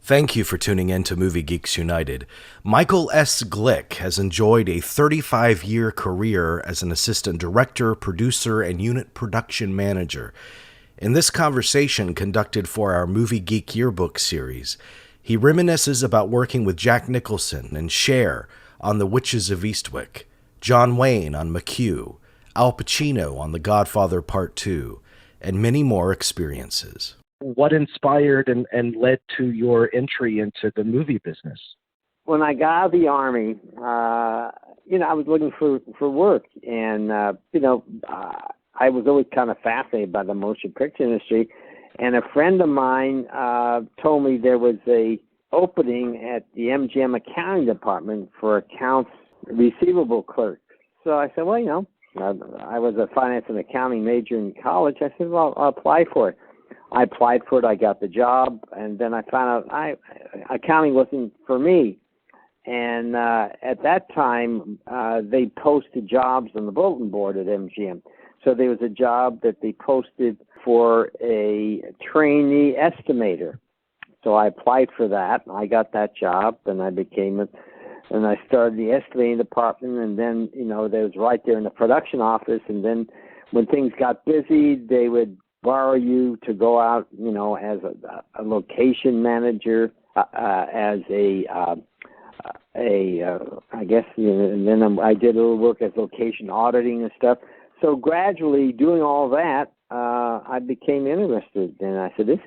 Thank you for tuning in to Movie Geeks United. Michael S. Glick has enjoyed a 35-year career as an assistant director, producer, and unit production manager. In this conversation conducted for our Movie Geek Yearbook series, he reminisces about working with Jack Nicholson and Cher on The Witches of Eastwick, John Wayne on MGU, Al Pacino on The Godfather Part II, and many more experiences. What inspired and led to your entry into the movie business? When I got out of the Army, I was looking for work, and I was always kind of fascinated by the motion picture industry. And a friend of mine told me there was a opening at the MGM accounting department for accounts receivable clerk. So I said, well, I was a finance and accounting major in college. I said, well, I'll apply for it. I applied for it. I got the job, and then I found out accounting wasn't for me. And at that time, they posted jobs on the bulletin board at MGM. So there was a job that they posted for a trainee estimator. So I applied for that. I got that job, and I started the estimating department. And then, there was right there in the production office. And then when things got busy, they would borrow you to go out, as a location manager, as I guess, and then I did a little work as location auditing and stuff. So gradually, doing all that, I became interested, and I said, "This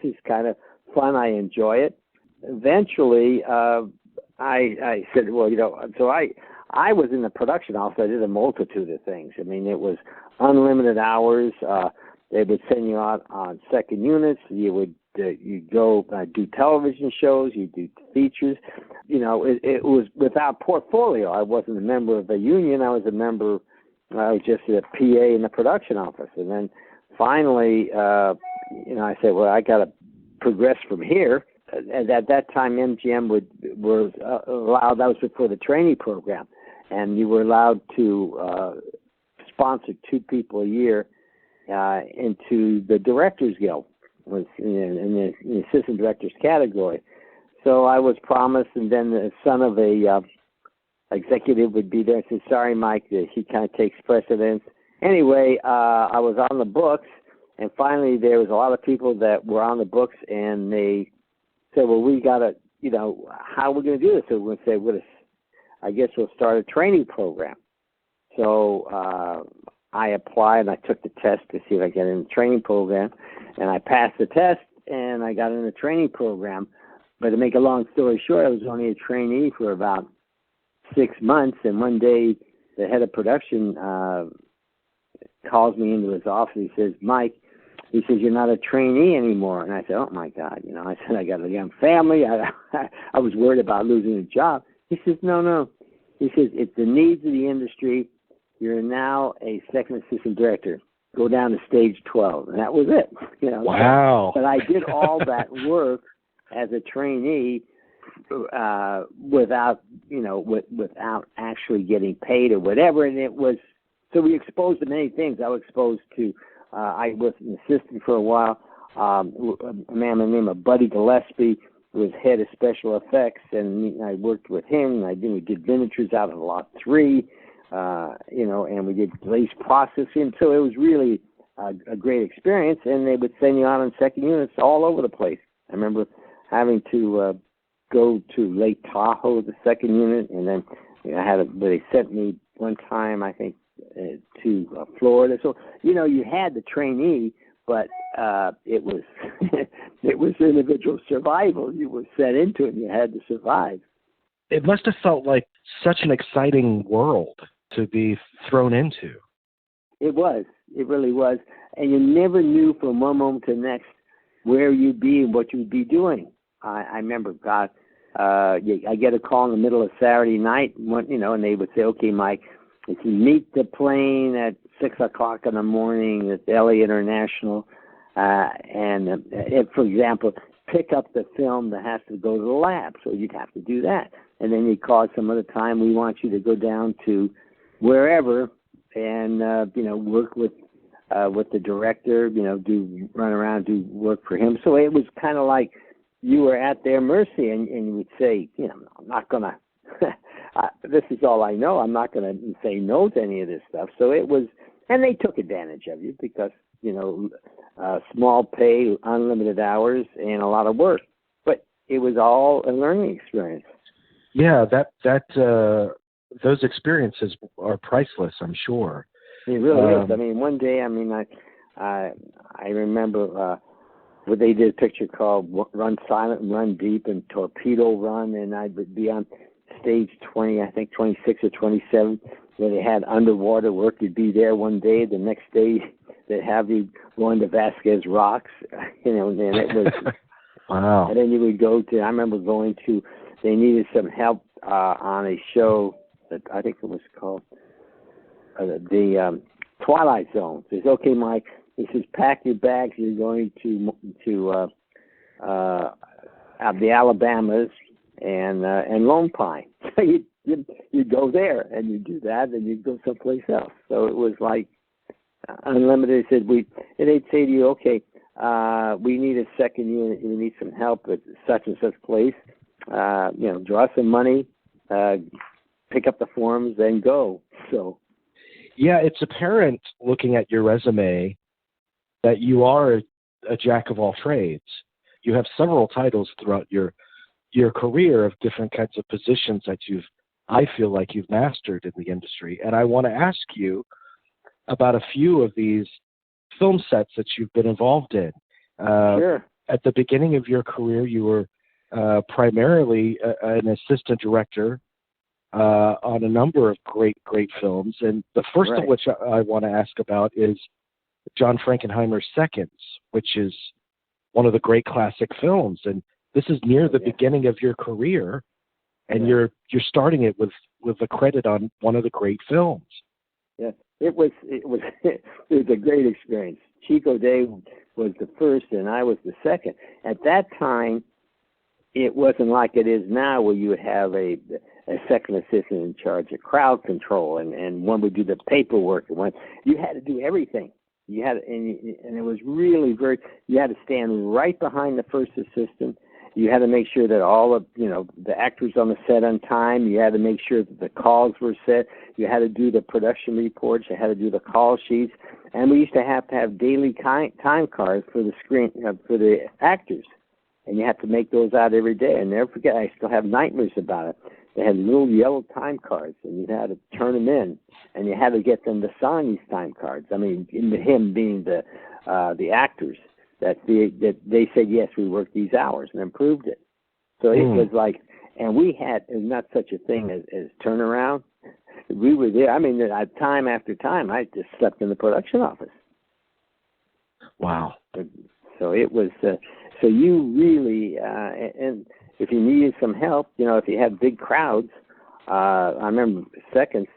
is kind of fun. I enjoy it." Eventually, I said, "Well, so I was in the production office. I did a multitude of things. I mean, it was unlimited hours. They would send you out on second units. You go do television shows. You do features. It was without portfolio. I wasn't a member of a union. I was was just a PA in the production office. And then finally, I said, well, I got to progress from here. And at that time, MGM was allowed. That was before the trainee program, and you were allowed to sponsor 2 people a year into the Directors Guild, was in the assistant directors category. So I was promised, and then the son of a executive would be there and said, sorry, Mike, he kind of takes precedence. Anyway, I was on the books, and finally there was a lot of people that were on the books, and they said, well, we got to, how are we going to do this? So we're going to say, I guess we'll start a training program. So I applied, and I took the test to see if I get in the training program, and I passed the test, and I got in the training program. But to make a long story short, I was only a trainee for about 6 months, and one day the head of production calls me into his office. He says, Mike, he says, you're not a trainee anymore. And I said, oh, my God. I said, I got a young family. I was worried about losing a job. He says, no. He says, it's the needs of the industry. You're now a second assistant director. Go down to stage 12. And that was it. Wow. But I did all that work as a trainee without actually getting paid or whatever. And it was, so we exposed to many things. I was exposed to, I was an assistant for a while, a man by the name of Buddy Gillespie, who was head of special effects, and I worked with him. We did miniatures out of Lot 3. And we did glaze processing. So it was really a great experience, and they would send you out on second units all over the place. I remember having to go to Lake Tahoe, the second unit, and then they sent me one time, I think, to Florida. So, you had the trainee, but it was it was individual survival. You were set into it, and you had to survive. It must have felt like such an exciting world to be thrown into. It was. It really was. And you never knew from one moment to the next where you'd be and what you'd be doing. I remember, I get a call in the middle of Saturday night, and they would say, okay, Mike, if you meet the plane at 6 o'clock in the morning at LA International, and if, for example, pick up the film that has to go to the lab, so you'd have to do that. And then you'd call some other time, we want you to go down to wherever and, work with the director, run around, do work for him. So it was kind of like you were at their mercy, and you would say, I'm not going to, this is all I know. I'm not going to say no to any of this stuff. So it was, and they took advantage of you because, small pay, unlimited hours, and a lot of work. But it was all a learning experience. Yeah, those experiences are priceless, I'm sure. It really is. I mean, one day, I remember where they did a picture called Run Silent and Run Deep and Torpedo Run, and I would be on stage 20, I think 26 or 27, where they had underwater work. You'd be there one day, the next day they'd have you going to Vasquez Rocks, and it was... Wow. And then you would go to, I remember going to, they needed some help on a show that I think it was called the Twilight Zone. He says, okay, Mike, he says, pack your bags. You're going to the Alabamas and Lone Pine. So you go there and you do that, and you go someplace else. So it was like unlimited. He said and they'd say to you, okay, we need a second unit. We need some help at such and such place. Draw some money, pick up the forms, then go. So. Yeah, it's apparent looking at your resume that you are a jack of all trades. You have several titles throughout your career of different kinds of positions that I feel like you've mastered in the industry. And I want to ask you about a few of these film sets that you've been involved in. Sure. At the beginning of your career, you were primarily an assistant director on a number of great films. And the first of which I want to ask about is John Frankenheimer's Seconds, which is one of the great classic films. And this is near the beginning of your career, and you're starting it with a credit on one of the great films. Yeah, it was a great experience. Chico Day was the first, and I was the second. At that time, it wasn't like it is now, where you would have a second assistant in charge of crowd control, and one would do the paperwork, and one you had to do everything. You had, and it was really you had to stand right behind the first assistant. You had to make sure that all of the actors on the set on time. You had to make sure that the calls were set. You had to do the production reports. You had to do the call sheets, and we used to have daily time cards for the screen for the actors, and you had to make those out every day. And never forget, I still have nightmares about it. They had little yellow time cards, and you had to turn them in, and you had to get them to sign these time cards. I mean, him being the actors. That they said, yes, we worked these hours, and improved it. So it was like, and we had not such a thing as turnaround. We were there. I mean, time after time, I just slept in the production office. Wow. So it was, so you really, and if you needed some help, if you had big crowds, I remember Seconds,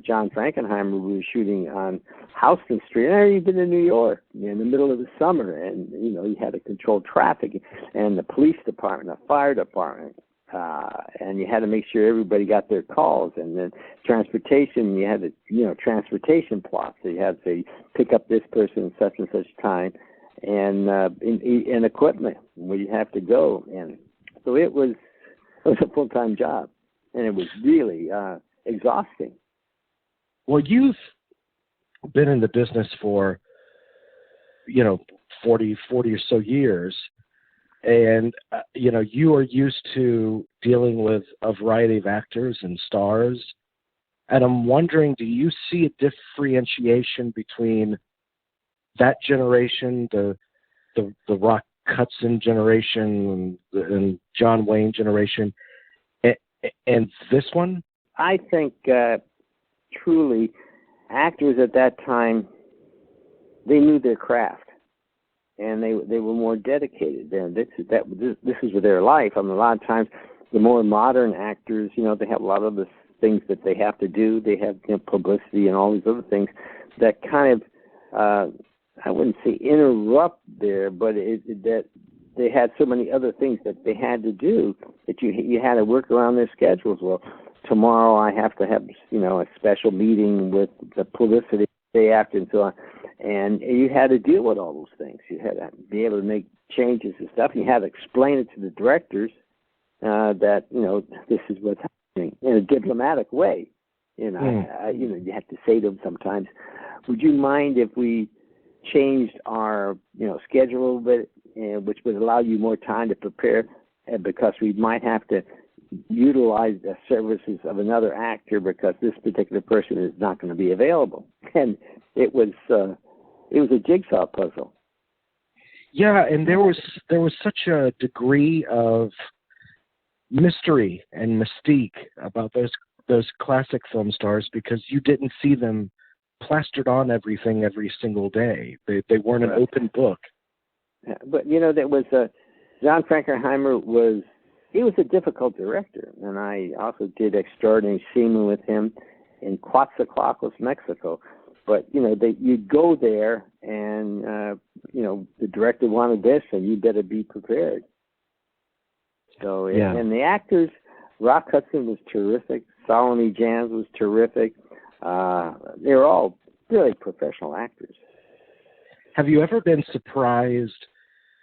John Frankenheimer, we were shooting on Houston Street. And I had been in New York in the middle of the summer, and you had to control traffic, and the police department, the fire department, and you had to make sure everybody got their calls. And then transportation, you had to, transportation plots. So you had to pick up this person at such and such time, and equipment where you have to go. And so it was a full-time job. And it was really exhausting. Well, you've been in the business for, 40 or so years. And, you are used to dealing with a variety of actors and stars. And I'm wondering, do you see a differentiation between that generation, the Rock Hudson generation and John Wayne generation, and this one? I think truly actors at that time, they knew their craft, and they were more dedicated. This is their life. I mean, a lot of times the more modern actors, they have a lot of the things that they have to do. They have publicity and all these other things that kind of, I wouldn't say interrupt there, but that they had so many other things that they had to do that you had to work around their schedules. Well, tomorrow I have to have, a special meeting with the publicity the day after and so on. And you had to deal with all those things. You had to be able to make changes and stuff. You had to explain it to the directors that, this is what's happening in a diplomatic way. You have to say to them sometimes, would you mind if we changed our, schedule a little bit, which would allow you more time to prepare, because we might have to utilize the services of another actor because this particular person is not going to be available. And it was a jigsaw puzzle. Yeah, and there was such a degree of mystery and mystique about those classic film stars because you didn't see them plastered on everything every single day. They weren't an open book. Yeah, but there was John Frankenheimer was a difficult director, and I also did Extraordinary Seaman with him in Coatzacoalcos, Mexico. But you'd go there, and the director wanted this, and you better be prepared. So and the actors, Rock Hudson was terrific, Solomon Jans was terrific. They were all really professional actors. Have you ever been surprised,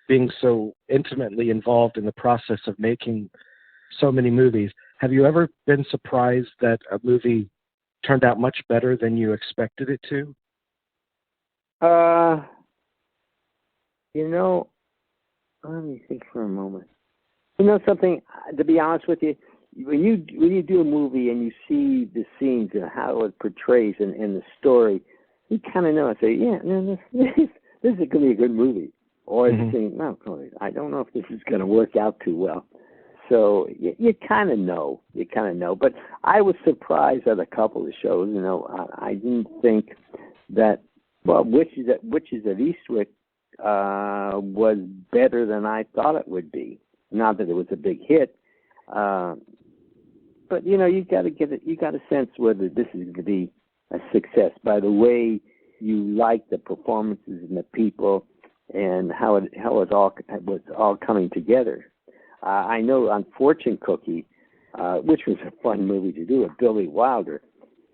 being so intimately involved in the process of making so many movies, have you ever been surprised that a movie turned out much better than you expected it to? Let me think for a moment. Something, to be honest with you, when you do a movie and you see the scenes and how it portrays and the story, you kind of know. I say, this is going to be a good movie. Or you think, no, I don't know if this is going to work out too well. So you kind of know. But I was surprised at a couple of shows. I didn't think that, Witches of Eastwick was better than I thought it would be. Not that it was a big hit, but you got to get it. You got to sense whether this is going to be a success by the way you like the performances and the people and how it was all coming together. I know on Fortune Cookie, which was a fun movie to do with Billy Wilder,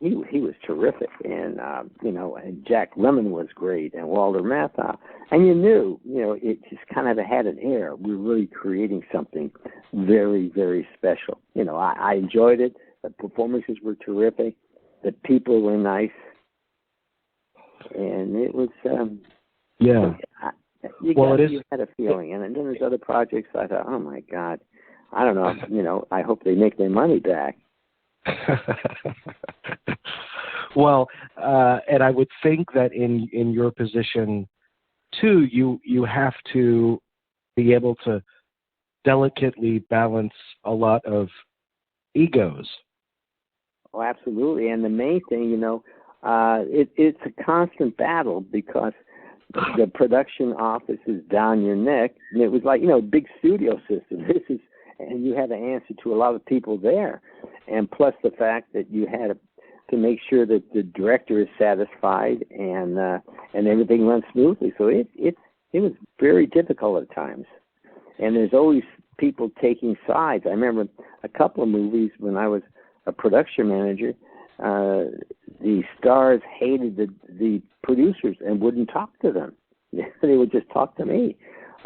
he was terrific, and and Jack Lemmon was great, and Walter Matthau, and you knew, it just kind of had an air. We were really creating something very, very special. I enjoyed it. The performances were terrific. The people were nice, and it was. You had a feeling, and then there's other projects. I thought, oh my God, I don't know. I hope they make their money back. Well, and I would think that in your position too, you have to be able to delicately balance a lot of egos. Oh, absolutely. And the main thing, it's a constant battle because the production office is down your neck. And it was like, big studio system. And you had to answer to a lot of people there. And plus the fact that you had to make sure that the director is satisfied and everything runs smoothly. So it was very difficult at times. And there's always people taking sides. I remember a couple of movies when I was a production manager, the stars hated the producers and wouldn't talk to them. They would just talk to me.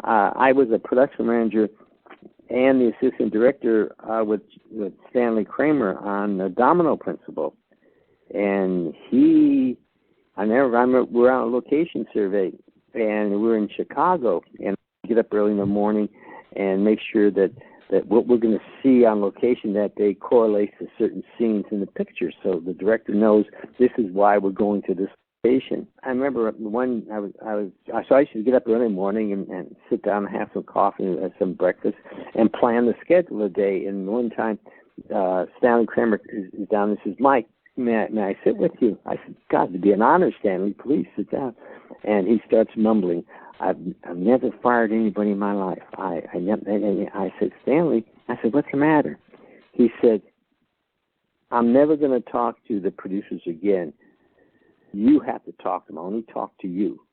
I was a production manager and the assistant director with Stanley Kramer on the Domino Principle. And I remember we were on a location survey, and we were in Chicago, and I get up early in the morning and make sure that what we're going to see on location that day correlates to certain scenes in the picture, so the director knows this is why we're going to this location. I remember so I used to get up early in the morning and sit down and have some coffee and some breakfast and plan the schedule of the day. And one time, Stanley Kramer is down and says, "Mike, may I sit with you?" I said, "God, it'd be an honor, Stanley. Please sit down." And he starts mumbling, I've never fired anybody in my life. I said, "Stanley," I said, "what's the matter?" He said, "I'm never going to talk to the producers again. You have to talk to them. I only talk to you."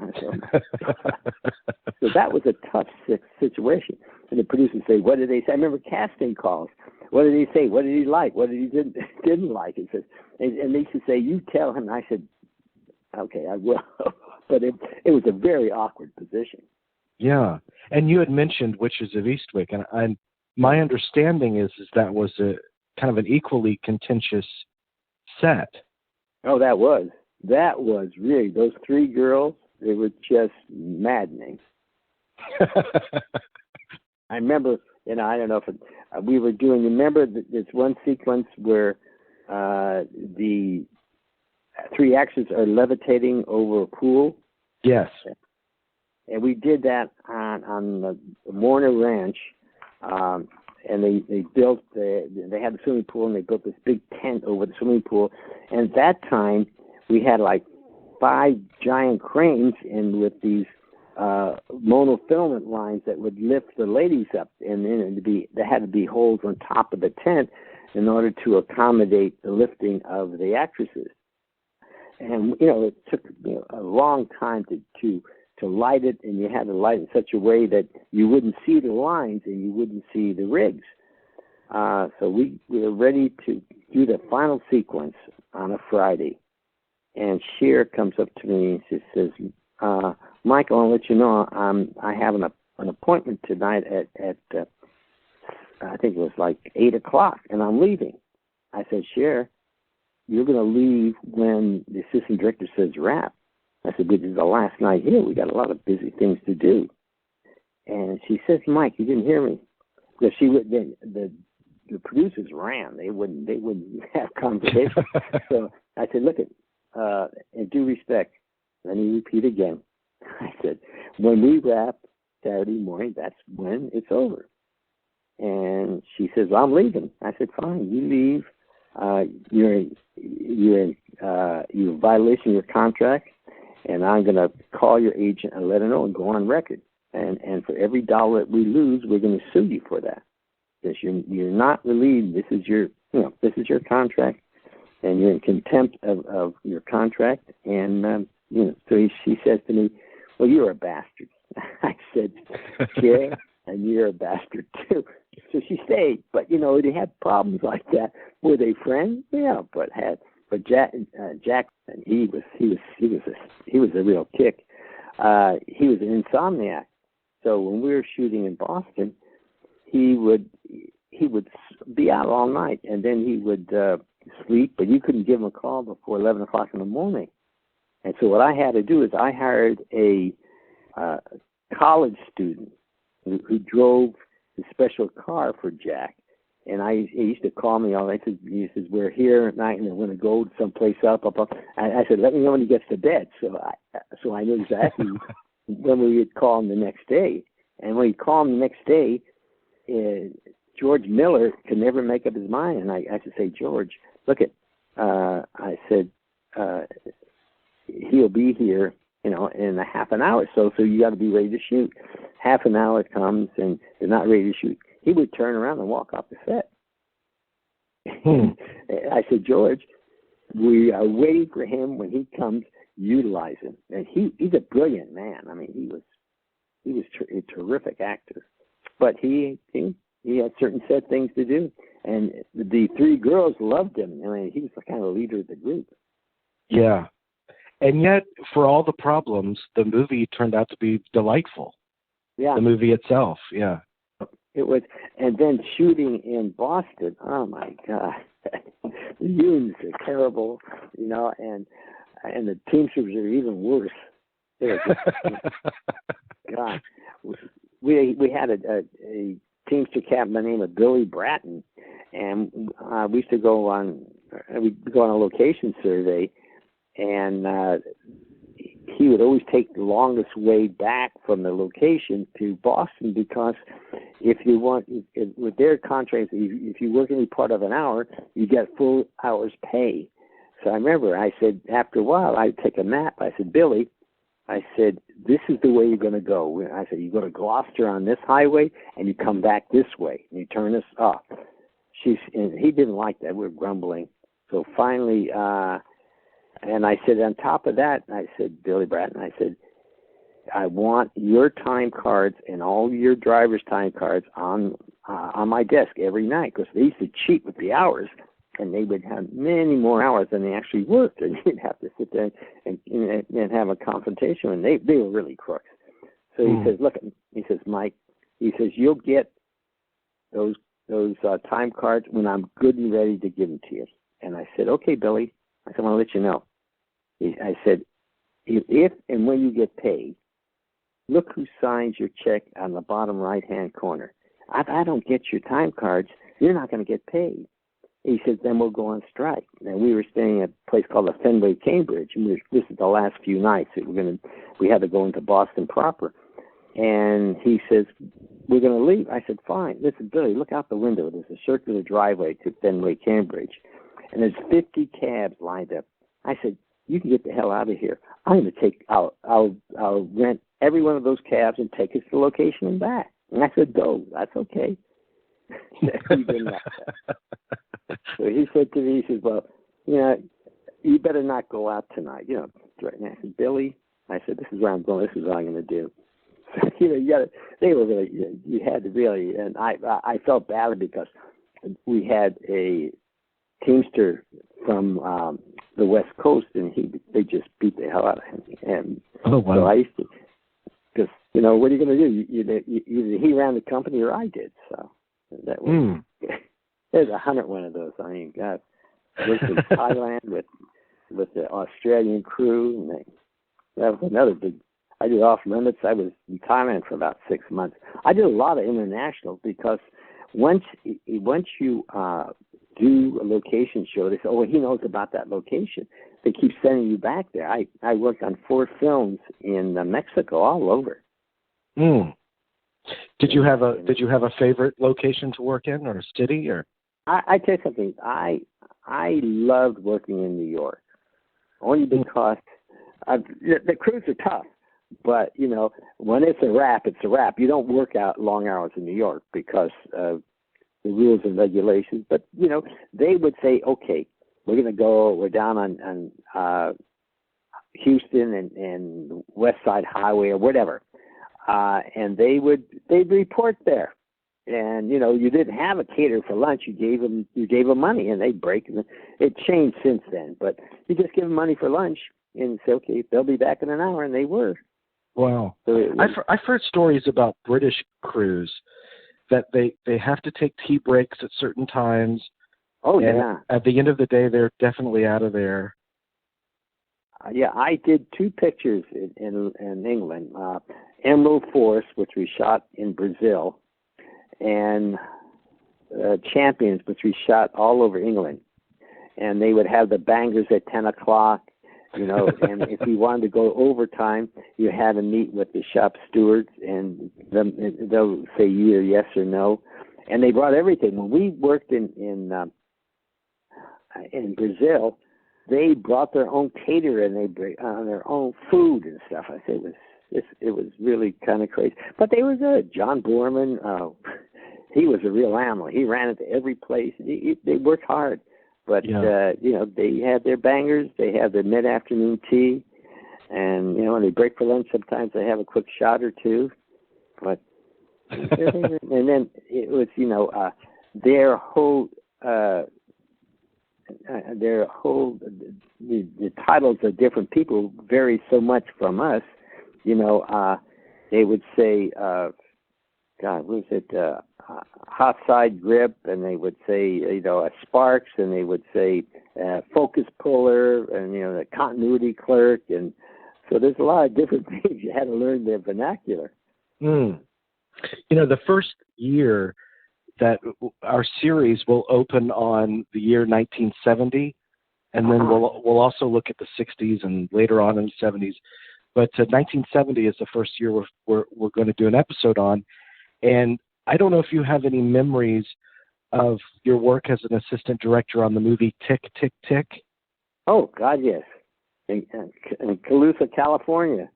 I said, so that was a tough situation. And the producers say, "What did they say?" I remember casting calls. "What did he say? What did he like? What did he didn't like?" And they used to say, "You tell him." I said, "Okay, I will." but it was a very awkward position. Yeah, and you had mentioned Witches of Eastwick, and my understanding is that was a kind of an equally contentious set. Oh, that was really, those three girls, they were just maddening. I remember, I don't know if we were doing, remember this one sequence where the three actors are levitating over a pool? Yes. And we did that on the Warner Ranch, and they built they had the swimming pool, and they built this big tent over the swimming pool. And at that time, we had like 5 giant cranes and with these monofilament lines that would lift the ladies up, and then there had to be holes on top of the tent in order to accommodate the lifting of the actresses. And it took a long time to light it, and you had to light it in such a way that you wouldn't see the lines and you wouldn't see the rigs. So we were ready to do the final sequence on a Friday. And Cher comes up to me and she says, Mike, I want to let you know I have an appointment tonight at I think it was like 8 o'clock, and I'm leaving. I said, Cher, you're going to leave when the assistant director says wrap. I said, this is the last night here. We got a lot of busy things to do. And she says, Mike, you didn't hear me. Because the producers ran. They wouldn't have conversation. So I said, look, in due respect, let me repeat again. I said, when we wrap Saturday morning, that's when it's over. And she says, well, I'm leaving. I said, fine, you leave. You're violating your contract, and I'm going to call your agent and let her know and go on record. And for every dollar that we lose, we're going to sue you for that. Because you're not relieved. This is your contract, and you're in contempt of your contract. And so she says to me, well, you're a bastard. I said, yeah, and you're a bastard too. So she stayed, but they had problems like that. Were they friends? Yeah, but Jack, and he was a real kick. He was an insomniac. So when we were shooting in Boston, he would be out all night, and then he would sleep, but you couldn't give him a call before 11 o'clock in the morning. And so what I had to do is I hired a college student who drove the special car for Jack. And he used to call me all night. He says, we're here at night, and we're going to go someplace up. I said, let me know when he gets to bed. So I knew exactly when we would call him the next day. And when he called him the next day, George Miller could never make up his mind. And I said, say, George, look I said, he'll be here, in a half an hour or so you got to be ready to shoot. Half an hour comes, and they're not ready to shoot. He would turn around and walk off the set. I said, George, we are waiting for him. When he comes, utilize him. And he's a brilliant man. I mean, he was a terrific actor. But he had certain set things to do. And the 3 girls loved him. I mean, he was the kind of leader of the group. Yeah. And yet, for all the problems, the movie turned out to be delightful. Yeah. The movie itself, yeah. It was, and then shooting in Boston, oh my God. The unions are terrible, and the Teamsters are even worse. God. We had a Teamster captain by the name of Billy Bratton, and we used to go on a location survey, and he would always take the longest way back from the location to Boston, because with their contracts, if you work any part of an hour, you get full hours pay. So I remember I said, after a while, I'd take a map. I said, Billy, I said, this is the way you're going to go. I said, you go to Gloucester on this highway, and you come back this way, and you turn this off. And he didn't like that. We were grumbling. So finally, and I said, on top of that, I said, Billy Bratton, I said, I want your time cards and all your driver's time cards on my desk every night, because they used to cheat with the hours. and they would have many more hours than they actually worked, and you'd have to sit there and have a confrontation, and they were really crooks. So he says, look, he says, Mike, he says, you'll get those time cards when I'm good and ready to give them to you. And I said, okay, Billy. I said, I want to let you know. I said, if and when you get paid, look who signs your check on the bottom right-hand corner. If I don't get your time cards, you're not going to get paid. He said, then we'll go on strike. And we were staying at a place called the Fenway, Cambridge, and this is the last few nights. We had to go into Boston proper. And he says, we're going to leave. I said, fine. Listen, Billy, look out the window. There's a circular driveway to Fenway, Cambridge, and there's 50 cabs lined up. I said, you can get the hell out of here. I'm going to I'll rent every one of those cabs and take us to the location and back. And I said, go. That's okay. He didn't like that. So he said to me, he says, well, you better not go out tonight. Right now. I said, Billy, I said, this is where I'm going. This is what I'm going to do. So, they were really, you had to really, and I felt badly because we had a Teamster from the West Coast, and they just beat the hell out of him. And so I used to, because, what are you going to do? Either he ran the company or I did. So that was, there's 101 of those. I mean, God, I worked in Thailand with the Australian crew, and that was another big. I did off limits. I was in Thailand for about 6 months. I did a lot of international because once you do a location show, they say, oh, he knows about that location. They keep sending you back there. I worked on 4 films in Mexico, all over. Did you have a favorite location to work in, or a city, or? I tell you something. I loved working in New York, only because the crews are tough. But, when it's a wrap, it's a wrap. You don't work out long hours in New York because of the rules and regulations. But, they would say, okay, we're down on Houston and West Side Highway or whatever. And they'd report there. And, you didn't have a caterer for lunch. You gave them money, and they'd break. And it changed since then. But you just give them money for lunch and say, okay, they'll be back in an hour, and they were. Wow. I've heard stories about British crews that they have to take tea breaks at certain times. Oh, yeah. At the end of the day, they're definitely out of there. Yeah, I did 2 pictures in England. Emerald Force, which we shot in Brazil, and Champions, which we shot all over England. And they would have the bangers at 10 o'clock. And if you wanted to go overtime, you had to meet with the shop stewards, and they'll say either yes or no. And they brought everything. When we worked in Brazil, they brought their own caterer, and they bring their own food and stuff. I say it was really kind of crazy, but they were good. John Borman, he was a real animal. He ran into every place. They worked hard. But, they had their bangers. They have their mid-afternoon tea. And, when they break for lunch, sometimes they have a quick shot or two. But, and then it was, their whole the titles of different people vary so much from us. They would say, what was it? Hot side grip, and they would say, a Sparks, and they would say focus puller, and the continuity clerk, and so there's a lot of different things. You had to learn their vernacular. The first year that our series will open on the year 1970, and then we'll also look at the 60s and later on in the 70s. But 1970 is the first year we're going to do an episode on, and I don't know if you have any memories of your work as an assistant director on the movie Tick, Tick, Tick. Oh, God, yes. In Colusa, California.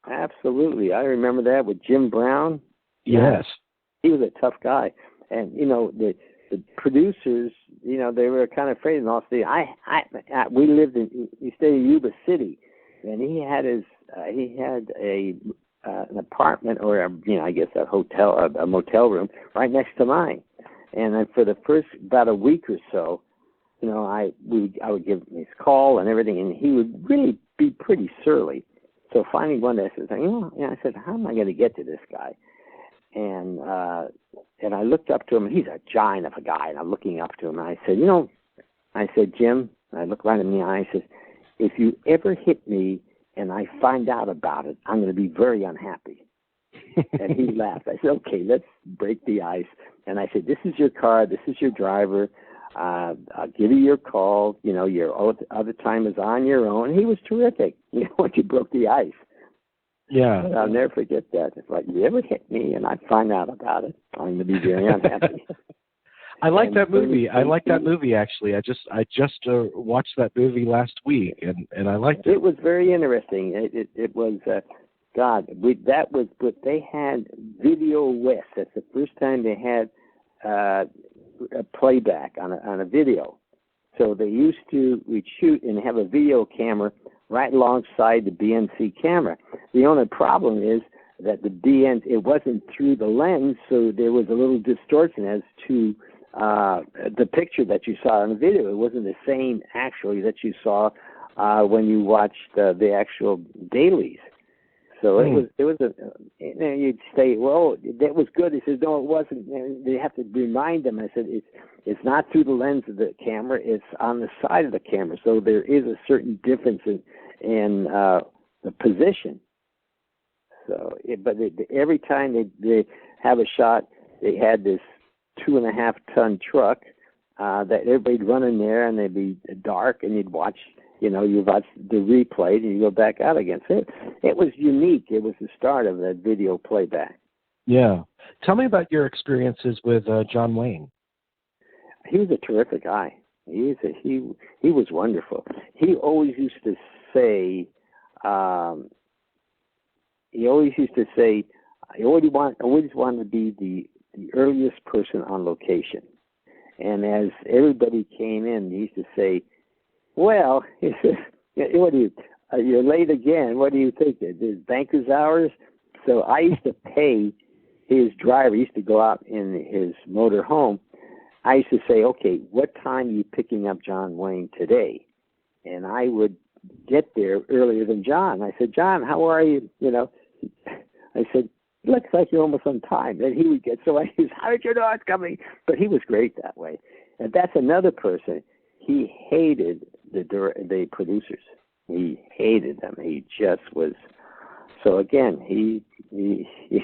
Absolutely. I remember that with Jim Brown. Yes. He was a tough guy. And, the producers, they were kind of afraid. And also, we lived we stayed in Yuba City, and he had an apartment, or I guess a hotel, a motel room right next to mine. And then for the first about a week or so, you know, I would give him his call and everything, and he would really be pretty surly. So finally one day I said, I said, how am I going to get to this guy? And I looked up to him, and he's a giant of a guy, and I'm looking up to him, and I said, Jim, and I looked right in the eye, I said, if you ever hit me and I find out about it, I'm going to be very unhappy. And he laughed. I said, okay, let's break the ice. And I said, this is your car, this is your driver. I'll give you your call. You know, your other time is on your own. He was terrific, you know, once you broke the ice. Yeah. But I'll never forget that. If you ever hit me and I find out about it, I'm going to be very unhappy. I like that movie. I like that movie, actually. I just watched that movie last week, and I liked it. It was very interesting. It was, that was what they had. Video West. That's the first time they had a playback on a video. So we'd shoot and have a video camera right alongside the BNC camera. The only problem is that it wasn't through the lens, so there was a little distortion as to the picture that you saw in the video. It wasn't the same actually that you saw when you watched the actual dailies. So it was you'd say, well, that was good. He says, no, it wasn't. And they have to remind them. I said, it's not through the lens of the camera. It's on the side of the camera. So there is a certain difference in the position. So, every time they have a shot, they had this 2.5-ton truck that everybody'd run in there, and they'd be dark, and you'd watch. You know, you watch the replay, and you go back out again. So it was unique. It was the start of that video playback. Yeah. Tell me about your experiences with John Wayne. He was a terrific guy. He was wonderful. He always used to say, I always wanted to be the earliest person on location. And as everybody came in, he used to say, well, he says, what do you're late again. What do you think? There's banker's hours? So I used to pay his driver. He used to go out in his motor home. I used to say, okay, what time are you picking up John Wayne today? And I would get there earlier than John. I said, John, how are you? You know, I said, looks like you're almost on time. And he would get, so I said, how did you know it's coming? But he was great that way. And that's another person. He hated the producers. He hated them. He just was. So again, he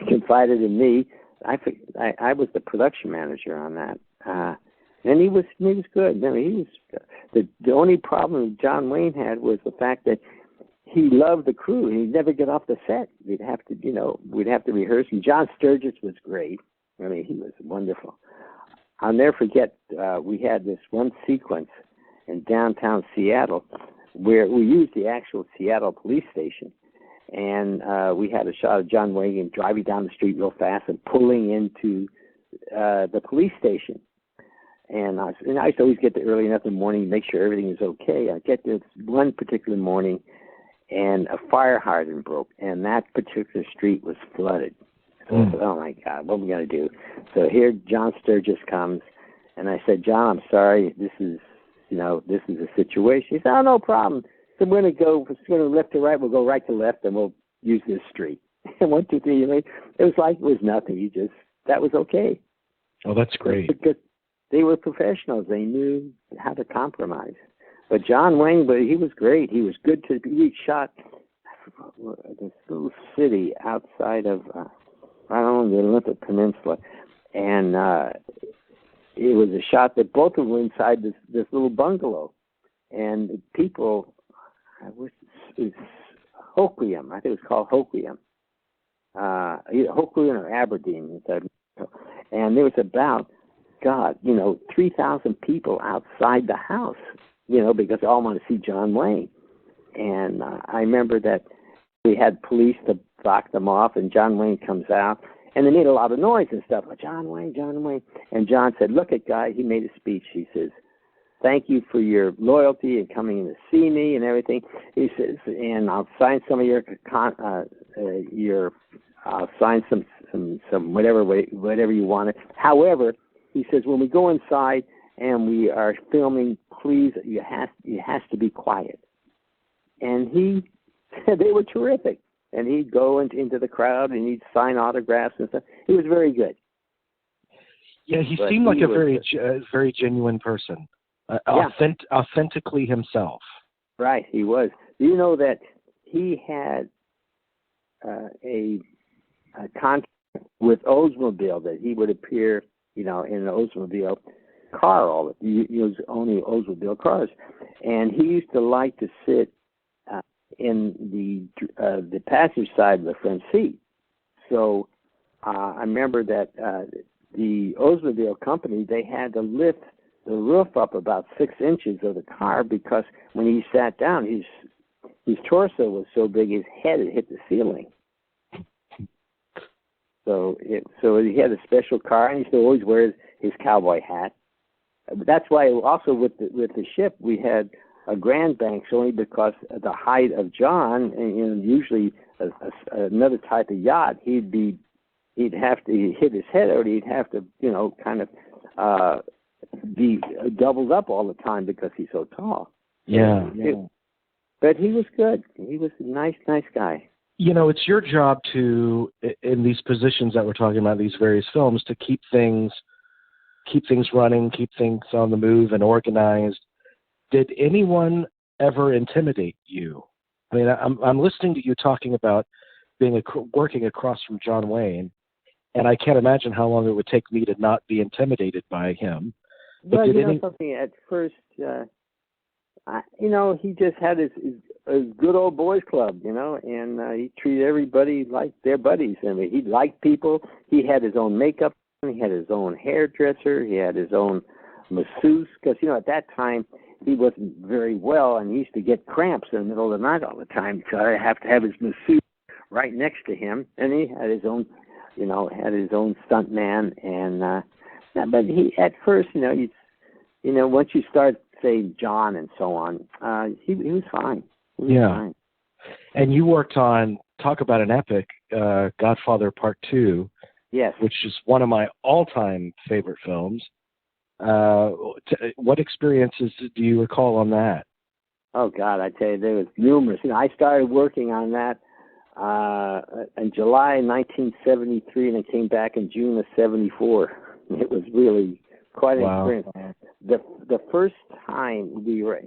confided in me. I was the production manager on that, and he was good. I mean, he was the only problem John Wayne had was the fact that he loved the crew. He'd never get off the set. We'd have to rehearse. And John Sturgis was great. I mean, he was wonderful. I'll never forget. We had this one sequence in downtown Seattle where we used the actual Seattle police station, and we had a shot of John Wayne driving down the street real fast and pulling into the police station. And I used to always get there early enough in the morning to make sure everything was okay. I get there one particular morning, and a fire hydrant broke, and that particular street was flooded. So I said, oh, my God, what are we going to do? So here John Sturgis comes, and I said, John, I'm sorry, this is a situation. He said, oh, no problem. So we're going to left to right. We'll go right to left, and we'll use this street. And 1, 2, 3. It was like it was nothing. That was okay. Oh, that's great. Because they were professionals. They knew how to compromise. But John Wayne, he was great. He was good to be shot. This little city outside of, the Olympic Peninsula. And it was a shot that both of them were inside this little bungalow. And people, it's Hoquiam. I think it was called Hoquiam. Either Hoquiam or Aberdeen. And there was about, 3,000 people outside the house, because they all want to see John Wayne. And I remember that we had police to block them off, and John Wayne comes out, and they made a lot of noise and stuff, like, John Wayne. And John said, look at guy, he made a speech. He says, thank you for your loyalty and coming in to see me and everything. He says, and I'll sign some of I'll sign some whatever you wanted. However, he says, when we go inside and we are filming, please, you has to be quiet. And he said they were terrific. And he'd go into the crowd and he'd sign autographs and stuff. He was very good. Yeah, he seemed like a very genuine person, authentically himself. Right, he was. Do you know that he had a contract with Oldsmobile that he would appear, in an Oldsmobile car all the time. He was only Oldsmobile cars, and he used to like to sit in the passenger side of the front seat. So I remember that the Oldsmobile company, they had to lift the roof up about 6 inches of the car because when he sat down, his torso was so big his head had hit the ceiling. So he had a special car, and he used to always wear his cowboy hat. That's why also with the ship we had a Grand Banks, only because of the height of John, and usually another type of yacht, he'd have to hit his head, or he'd have to kind of be doubled up all the time because he's so tall. Yeah. But he was good. He was a nice guy. It's your job to, in these positions that we're talking about, these various films, to keep things running, keep things on the move and organized. Did anyone ever intimidate you? I mean, I'm listening to you talking about working across from John Wayne, and I can't imagine how long it would take me to not be intimidated by him. But something at first, he just had his good old boys club, and he treated everybody like their buddies. I mean, he liked people. He had his own makeup. He had his own hairdresser. He had his own masseuse, because, at that time, he wasn't very well, and he used to get cramps in the middle of the night all the time, so I have to have his masseuse right next to him, and he had his own, stunt man, and but he at first, once you start saying John and so on, he was fine. He was fine. And you worked on, talk about an epic, Godfather Part II. Yes. Which is one of my all-time favorite films. What experiences do you recall on that? Oh, God, I tell you, there was numerous. I started working on that in July 1973, and I came back in June of 74. It was really quite an experience. The first time we were at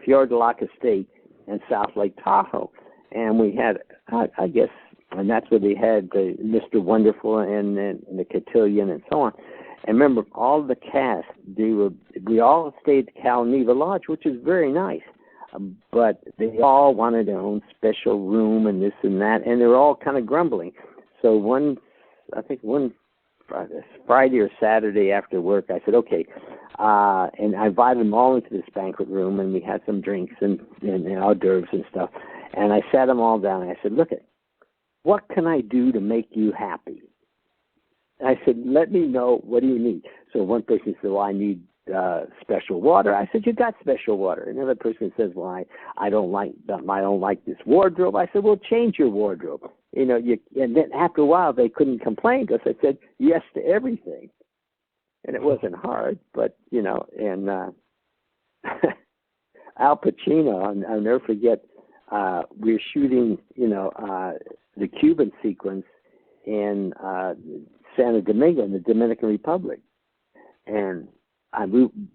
Fior de Lac Estate in South Lake Tahoe, and we had, I guess, and that's where they had the Mr. Wonderful and the Cotillion and so on. And remember, all the cast, we all stayed at Cal Neva Lodge, which is very nice. But they all wanted their own special room and this and that, and they were all kind of grumbling. So one Friday or Saturday after work, I said, okay, and I invited them all into this banquet room, and we had some drinks and hors d'oeuvres and stuff. And I sat them all down, and I said, look, what can I do to make you happy? I said, let me know, what do you need? So one person said, well, I need special water. I said, you got special water. Another person says, well, I don't like this wardrobe. I said, well, change your wardrobe. And then after a while, they couldn't complain because I said yes to everything. And it wasn't hard, but, and Al Pacino, I'll never forget, we were shooting, the Cuban sequence in Santo Domingo in the Dominican Republic. And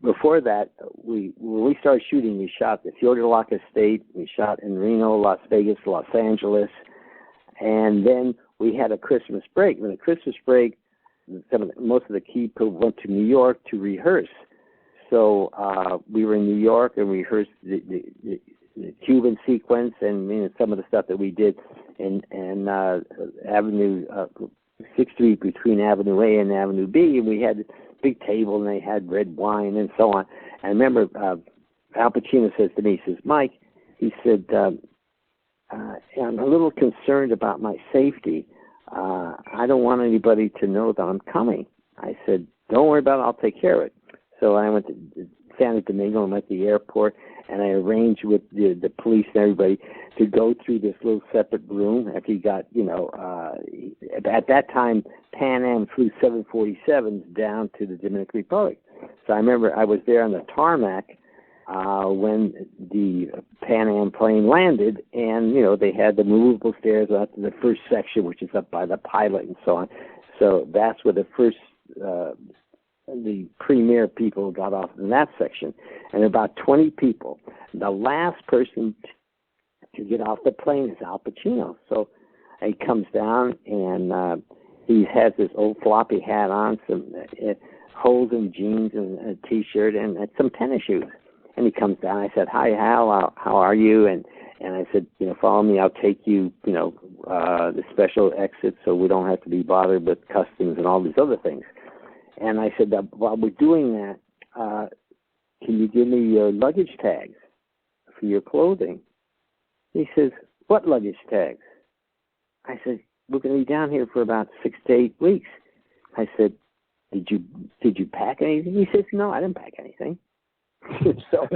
before that, when we started shooting, we shot the Fior de Lac Estate, we shot in Reno, Las Vegas, Los Angeles, and then we had a Christmas break. When the Christmas break, most of the key people went to New York to rehearse. So we were in New York and rehearsed the Cuban sequence and some of the stuff that we did in Avenue 6th Street between Avenue A and Avenue B, and we had a big table and they had red wine and so on. And I remember Al Pacino says to me, he says, Mike, he said, I'm a little concerned about my safety. I don't want anybody to know that I'm coming. I said, don't worry about it, I'll take care of it. So I went to Santo Domingo and went to the airport, and I arranged with the police and everybody to go through this little separate room after he got, at that time, Pan Am flew 747s down to the Dominican Republic. So I remember I was there on the tarmac when the Pan Am plane landed, and, they had the movable stairs up to the first section, which is up by the pilot and so on. So that's where the first, the premier people got off in that section, and about 20 people. The last person to get off the plane is Al Pacino. So he comes down, and he has this old floppy hat on, some holes in jeans and a T-shirt, and some tennis shoes. And he comes down. I said, "Hi, Hal. How are you?" And I said, "Follow me. I'll take you, the special exit, so we don't have to be bothered with customs and all these other things." And I said, "While we're doing that, can you give me your luggage tags for your clothing?" He says, "What luggage tags?" I said, "We're going to be down here for about 6 to 8 weeks." I said, Did you pack anything?" He says, "No, I didn't pack anything." So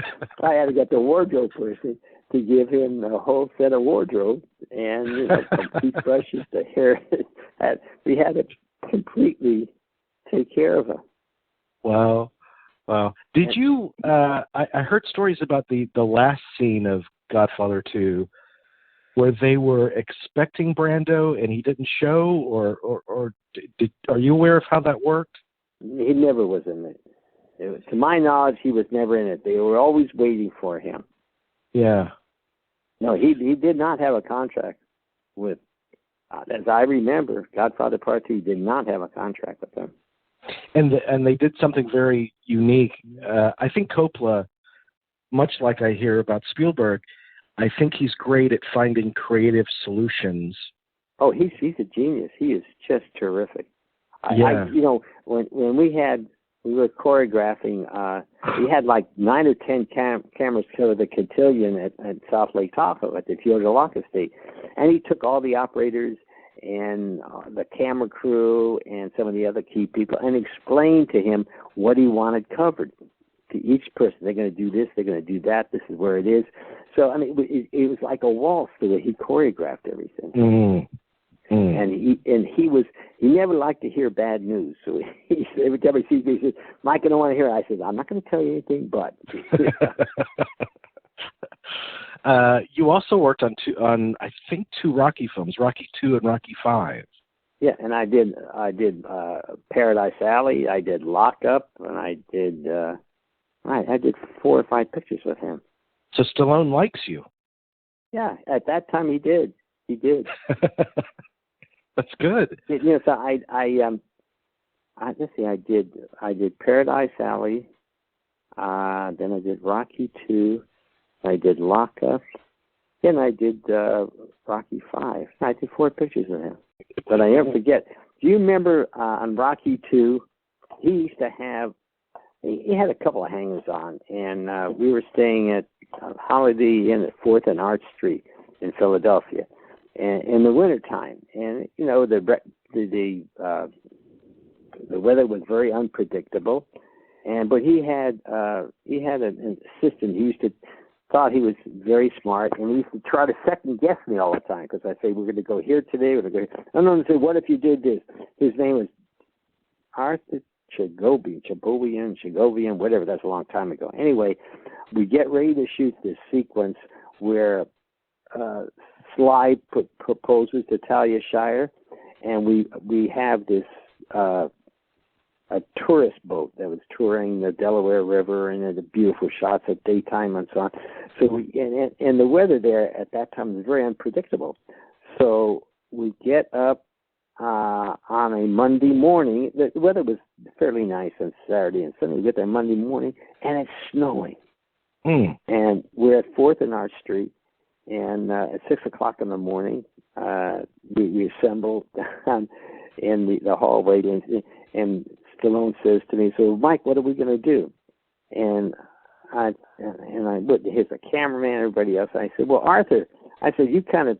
I had to get the wardrobe person to give him a whole set of wardrobe and from toothbrushes to hair. We had to completely take care of him. Wow. Did you? I heard stories about the last scene of Godfather 2, where they were expecting Brando and he didn't show, or are you aware of how that worked? He never was in it. To my knowledge, he was never in it. They were always waiting for him. Yeah. No, he did not have a contract with, as I remember, Godfather Part II did not have a contract with them. And they did something very unique. I think Coppola, much like I hear about Spielberg, I think he's great at finding creative solutions. Oh, he's a genius. He is just terrific. Yeah. When we were choreographing, we had like 9 or 10 cameras cover the cotillion at South Lake Tahoe at the Theodore Locke Estate. And he took all the operators and the camera crew and some of the other key people and explained to him what he wanted covered. To each person, they're going to do this, they're going to do that, this is where it is. So, it was like a waltz the way he choreographed everything. Mm. And he never liked to hear bad news. So every time he sees me, he says, "Mike, I don't want to hear it." I said, "I'm not going to tell you anything, but." You also worked on I think two Rocky films, Rocky II and Rocky V. Yeah, and I did Paradise Alley, I did Lock Up, and I did 4 or 5 pictures with him. So Stallone likes you. Yeah, at that time he did. He did. That's good. So let's see, I did Paradise Alley, then I did Rocky II, I did Lock Up, then I did Rocky V. I did 4 pictures of him. But I never forget. Do you remember on Rocky II, he used to have, he had a couple of hangers on, and we were staying at Holiday Inn at 4th and Arch Street in Philadelphia. And in the wintertime, and the weather was very unpredictable, but he had an assistant who thought he was very smart, and he used to try to second guess me all the time because I say, "We're going to go here today, we're going to go here." And then I said, "What if you did this?" His name was Arthur Chagovian, whatever. That's a long time ago. Anyway, we get ready to shoot this sequence where Sly proposes to Talia Shire, and we have this a tourist boat that was touring the Delaware River, and the beautiful shots at daytime and so on. So and the weather there at that time was very unpredictable. So we get up on a Monday morning. The weather was fairly nice on Saturday and Sunday. We get there Monday morning, and it's snowing. And we're at 4th and Arch Street. And at 6 o'clock in the morning, we assembled in the hallway, and Stallone says to me, "So, Mike, what are we going to do?" And I looked. Here's the cameraman, everybody else. I said, "Well, Arthur," I said, "you kind of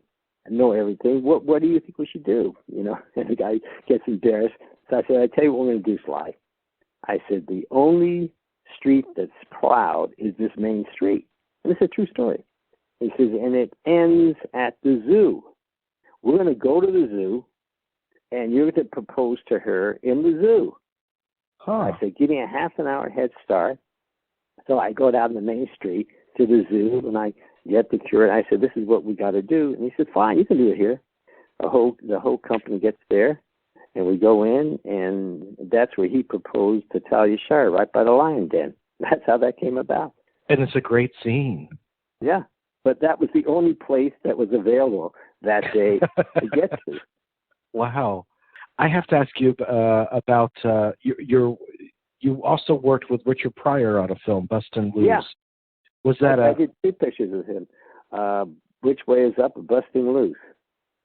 know everything. What do you think we should do?" And the guy gets embarrassed. So I said, "I tell you what we're going to do, Sly." I said, "The only street that's plowed is this main street." And it's a true story. He says, and it ends at the zoo. We're going to go to the zoo, and you're going to propose to her in the zoo. Huh. I said, give me a half an hour head start. So I go down the main street to the zoo, and I get the curate. I said, this is what we got to do. And he said, fine, you can do it here. The whole company gets there, and we go in, and that's where he proposed to Talia Shire, right by the lion den. That's how that came about. And it's a great scene. Yeah, but that was the only place that was available that day to get to. Wow. I have to ask you about you also worked with Richard Pryor on a film, Bustin' Loose. Yeah. Was that I did 2 pictures of him. Which Way Is Up? Busting Loose.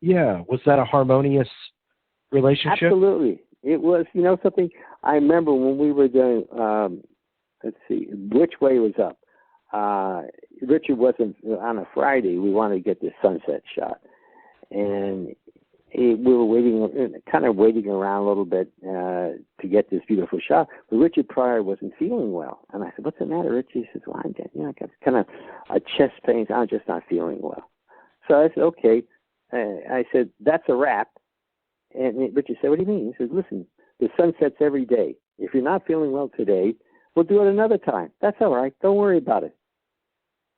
Yeah. Was that a harmonious relationship? Absolutely. It was, something. I remember when we were doing, let's see, Which Way Was Up? Richard wasn't, on a Friday, we wanted to get this sunset shot. And we were waiting around a little bit to get this beautiful shot. But Richard Pryor wasn't feeling well. And I said, what's the matter, Richard? He says, well, I got kind of a chest pain. I'm just not feeling well. So I said, okay. I said, that's a wrap. And Richard said, what do you mean? He says, listen, the sun sets every day. If you're not feeling well today, we'll do it another time. That's all right. Don't worry about it.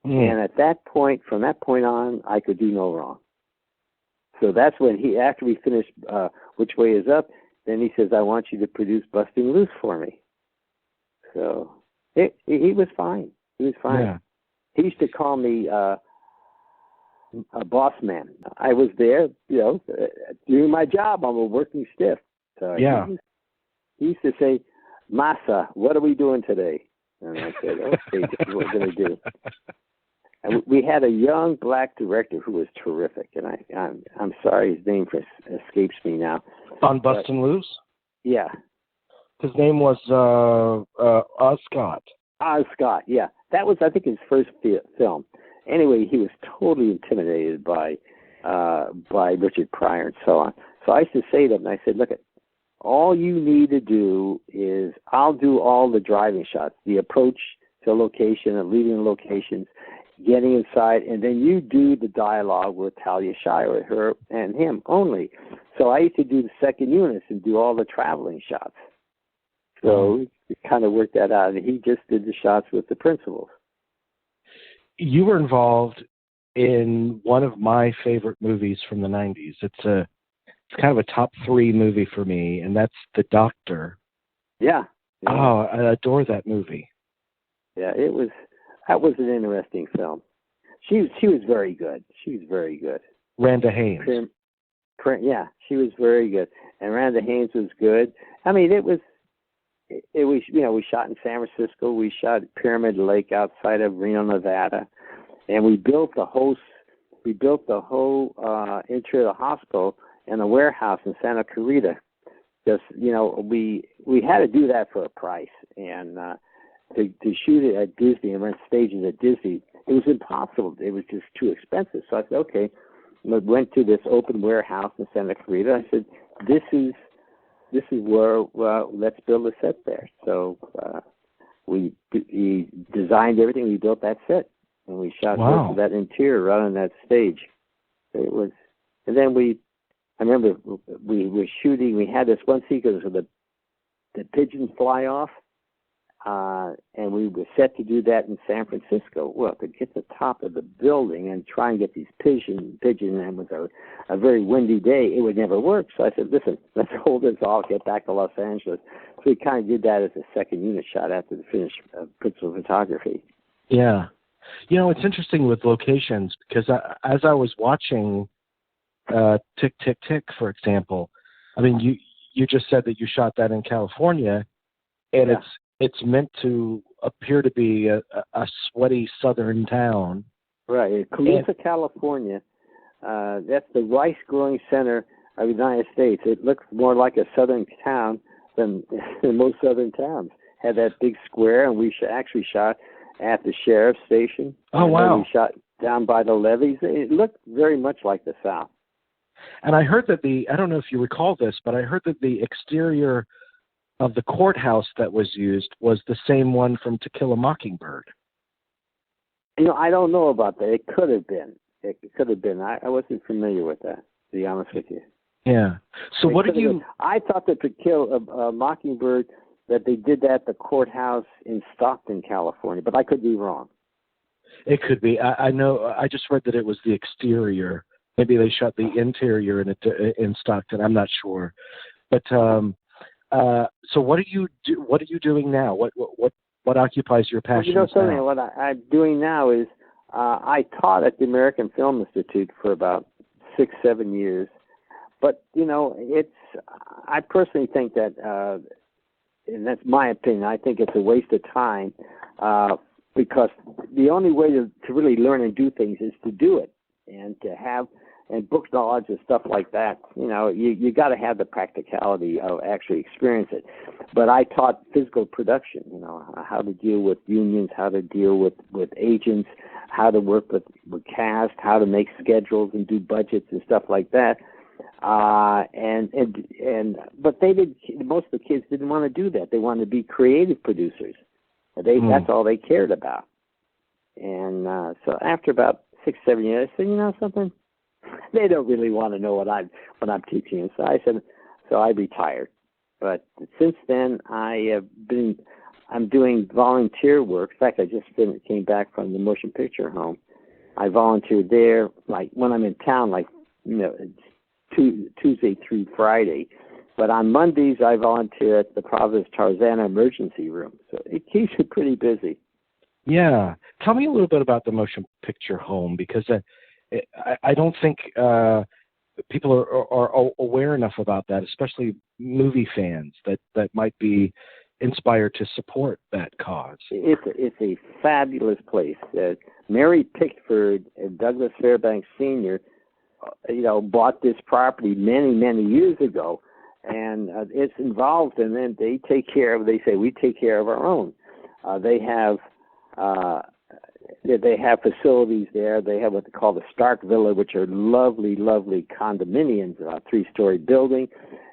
And at that point, from that point on, I could do no wrong. So that's when after we finished Which Way Is Up, then he says, I want you to produce Busting Loose for me. So he was fine. He was fine. Yeah. He used to call me a boss man. I was there, doing my job. I'm a working stiff. So yeah. He used to say, Masa, what are we doing today? And I said, okay, this is what we're going to do. And we had a young black director who was terrific, and I'm sorry his name escapes me now. On Bustin' Loose? Yeah. His name was Oz Scott. Oz Scott, yeah. That was, I think, his first film. Anyway, he was totally intimidated by Richard Pryor and so on. So I used to say to him, I said, look, all you need to do is I'll do all the driving shots, the approach to a location and leaving locations, getting inside, and then you do the dialogue with Talia Shire, her and him only. So I used to do the second units and do all the traveling shots. So it kind of worked that out, and he just did the shots with the principals. You were involved in one of my favorite movies from the 90s. It's kind of a top 3 movie for me, and that's The Doctor. Yeah. Oh, I adore that movie. Yeah, that was an interesting film. She was very good. She was very good. Randa Haynes. Yeah, she was very good. And Randa Haynes was good. I mean, it was we shot in San Francisco. We shot at Pyramid Lake outside of Reno, Nevada, and we built the whole interior of the hospital and a warehouse in Santa Clarita. Just we had to do that for a price, and to shoot it at Disney and rent stages at Disney, it was impossible. It was just too expensive. So I said, okay. I went to this open warehouse in Santa Clarita. I said, this is where let's build a set there. So we designed everything. We built that set, and we shot most of that interior right on that stage. It was, and then I remember we were shooting. We had this one sequence where the pigeons fly off. And we were set to do that in San Francisco. Well, to get to the top of the building and try and get these pigeon, and it was a very windy day, it would never work. So I said, listen, let's hold this off, get back to Los Angeles. So we kind of did that as a second unit shot after the finished principal photography. Yeah. It's interesting with locations because as I was watching Tick, Tick, Tick, for example, I mean, you just said that you shot that in California, and it's meant to appear to be a sweaty southern town. Right. Colusa, California, that's the rice-growing center of the United States. It looks more like a southern town than most southern towns. Had that big square, and we actually shot at the sheriff's station. Oh, wow. We shot down by the levees. It looked very much like the South. And I heard that I don't know if you recall this, but I heard that the exterior of the courthouse that was used was the same one from To Kill a Mockingbird. I don't know about that. It could have been. It could have been. I wasn't familiar with that, to be honest with you. Yeah. So what did you? I thought that To Kill a Mockingbird, that they did that at the courthouse in Stockton, California, but I could be wrong. It could be. I know. I just read that it was the exterior. Maybe they shot the interior in Stockton. I'm not sure. But so what are you doing now? What occupies your passion? Something. What I'm doing now is I taught at the American Film Institute for about 6-7 years. But I personally think that, and that's my opinion, I think it's a waste of time because the only way to really learn and do things is to do it, and to have book knowledge and stuff like that. You got to have the practicality of actually experience it. But I taught physical production. How to deal with unions, how to deal with agents, how to work with cast, how to make schedules and do budgets and stuff like that. But most of the kids didn't want to do that. They wanted to be creative producers. That's all they cared about. And so after about 6-7 years, I said, something, they don't really want to know what I'm teaching. So I said, so I retired. But since then, I'm doing volunteer work. In fact, I just came back from the motion picture home. I volunteered there, like when I'm in town, like Tuesday through Friday. But on Mondays, I volunteer at the Providence Tarzana Emergency Room. So it keeps me pretty busy. Yeah. Tell me a little bit about the motion picture home, because I don't think people are aware enough about that, especially movie fans that might be inspired to support that cause. It's a fabulous place. Mary Pickford and Douglas Fairbanks Sr., bought this property many, many years ago, and it's involved, and then they say we take care of our own. They have facilities there. They have what they call the Stark Villa, which are lovely, lovely condominiums, a 3-story building,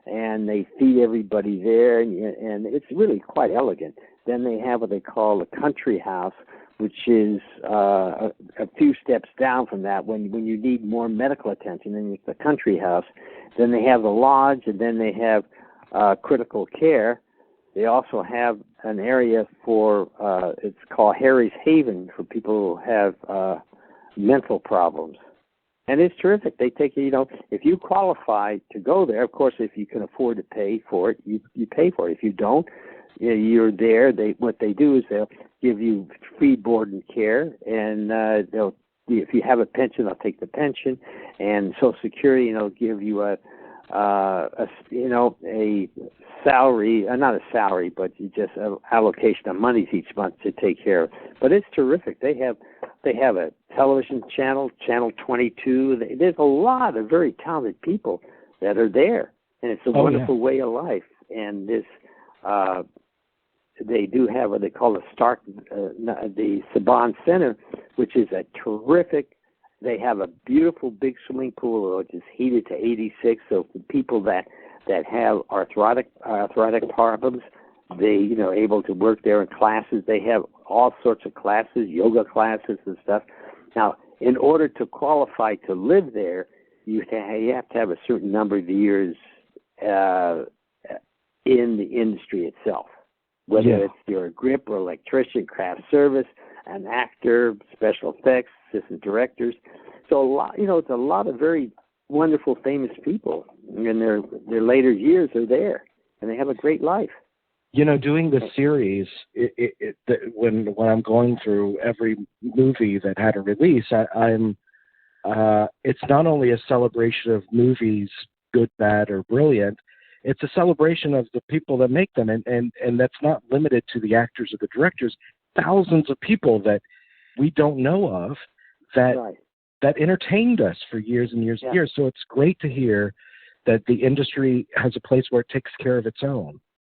and they feed everybody there, and it's really quite elegant. Then they have what they call the Country House, which is a few steps down from that when you need more medical attention. Then it's the Country House. Then they have the Lodge, and then they have critical care. They also have an area for, it's called Harry's Haven, for people who have mental problems. And it's terrific. They take if you qualify to go there, of course, if you can afford to pay for it, you pay for it. If you don't, you're there. What they do is they'll give you free board and care, and if you have a pension, they'll take the pension, and Social Security, they'll give you a salary, not a salary, but just an allocation of monies each month to take care of. But it's terrific. They have a television channel, Channel 22. There's a lot of very talented people that are there, and it's a wonderful way of life. And this, they do have what they call the Saban Center, which is a terrific. They have a beautiful big swimming pool, which is heated to 86. So for people that have arthritic problems, they able to work there in classes. They have all sorts of classes, yoga classes and stuff. Now, in order to qualify to live there, you have to have a certain number of years in the industry itself. Whether you're a grip or electrician, craft service, an actor, special effects, assistant directors. So it's a lot of very wonderful, famous people. In their later years are there, and they have a great life. Doing the series, when I'm going through every movie that had a release, it's not only a celebration of movies, good, bad, or brilliant. It's a celebration of the people that make them, and that's not limited to the actors or the directors. Thousands of people that we don't know of that entertained us for years and years and years. So it's great to hear that the industry has a place where it takes care of its own.